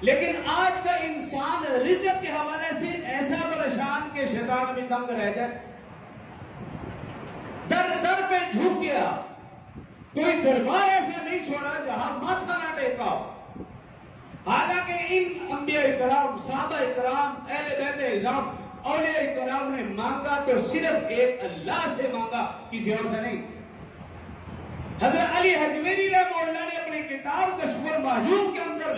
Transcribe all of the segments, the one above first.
لیکن آج کا انسان رزق کے حوالے سے ایسا پریشان کہ شیطان بھی دنگ رہ جائے، در در پہ جھک گیا، کوئی دربار ایسا نہیں چھوڑا جہاں ماتھا نہ ٹیکا ہو۔ حالانکہ ان انبیاء کرام، صحابہ کرام، اہل بیت اعظام، اولیاء کرام نے مانگا تو صرف ایک اللہ سے مانگا، کسی اور سے نہیں۔ حضرت علی حجویری رحمہ اللہ نے اپنی کتاب کشف المحجوب کے اندر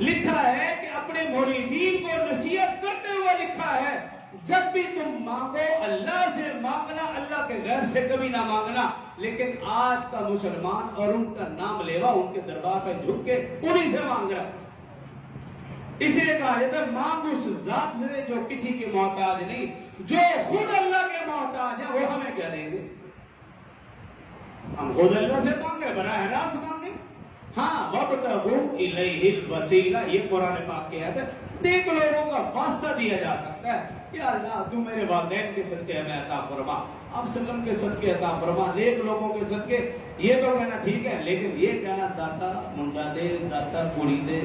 لکھا ہے کہ اپنے مریدین کو نصیحت کرتے ہوئے لکھا ہے، جب بھی تم مانگو اللہ سے مانگنا، اللہ کے غیر سے کبھی نہ مانگنا۔ لیکن آج کا مسلمان اور ان کا نام لیوا ان کے دربار پہ جھک کے انہی سے مانگ رہا ہے۔ اس لیے کہا جاتا ہے مانگ اس ذات سے جو کسی کے محتاج نہیں، جو خود اللہ کے محتاج ہیں وہ ہمیں کیا دیں گے؟ ہم خود اللہ سے مانگے، براہ راست مانگے۔ ہاں وَابْتَغُوا إِلَيْهِ الْوَسِيلَةَ، یہ قرآن پاک کی آیت ہے۔ نیک لوگوں کا واسطہ دیا جا سکتا ہے، یا اللہ تو میرے والدین کے صدقے ہمیں عطا فرما، آپ وسلم کے صدقے عطا فرما، نیک لوگوں کے صدقے۔ یہ تو کہنا ٹھیک ہے، لیکن یہ کہنا داتا منڈا دے، داتا کڑی دے،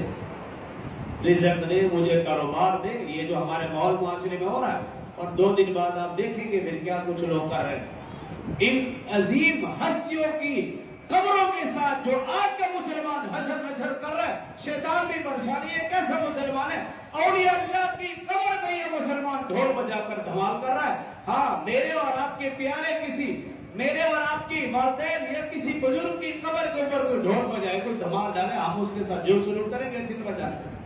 رزق دے، مجھے کاروبار دے، یہ جو ہمارے ماحول معاشرے میں ہو رہا ہے، اور 2 دن بعد آپ دیکھیں گے پھر کیا کچھ لوگ کر رہے ہیں۔ ان عظیم ہستیوں کی قبروں کے ساتھ جو آج کا مسلمان حشر نشر کر رہا ہے، شیطان بھی پریشانی ہے، کیسا مسلمان ہے؟ اولیاء اللہ کی قبر میں یہ مسلمان ڈھول بجا کر دھمال کر رہا ہے۔ ہاں میرے اور آپ کے پیارے میرے اور آپ کی والدین یا کسی بزرگ کی قبر کے اوپر کوئی ڈھول بجائے، کوئی دھمال ڈالے، ہم اس کے ساتھ جو سلوک کریں گے اچھی طرح جانتے ہیں۔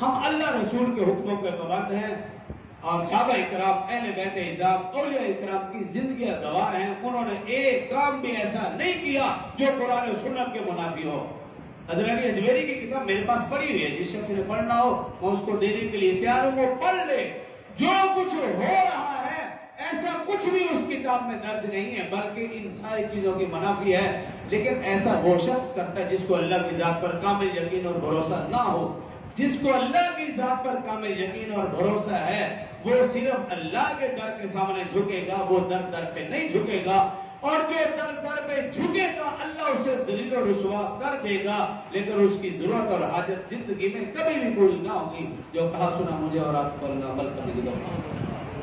ہم اللہ رسول کے حکموں کے پابند ہیں، اور صحابہ اکرام، اہل بیت اعظام، اولیاء اکرام کی زندگیاں گواہ ہیں، انہوں نے ایک کام بھی ایسا نہیں کیا جو قرآن و سنت کے منافی ہو۔ حضرت علی حجویری کی کتاب میرے پاس پڑھی ہوئی ہے، جس شخص نے پڑھنا ہو میں اس کو دینے کے لیے تیار ہوں، وہ پڑھ لے۔ جو کچھ ہو رہا ہے ایسا کچھ بھی اس کتاب میں درج نہیں ہے، بلکہ ان ساری چیزوں کی منافی ہے۔ لیکن ایسا وہ شخص کرتا ہے جس کو اللہ کی ذات پر کامل یقین اور بھروسہ نہ ہو۔ جس کو اللہ کی ذات پر کامل یقین اور بھروسہ ہے، وہ صرف اللہ کے در کے سامنے جھکے گا، وہ در در پہ نہیں جھکے گا۔ اور جو در در پہ جھکے گا اللہ اسے ذلیل و رسوا کر دے گا، لیکن اس کی ضرورت اور حاجت زندگی میں کبھی بھی پوری نہ ہوگی۔ جو کہا سنا مجھے اور آپ کو اللہ عمل کرنے کی توفیق۔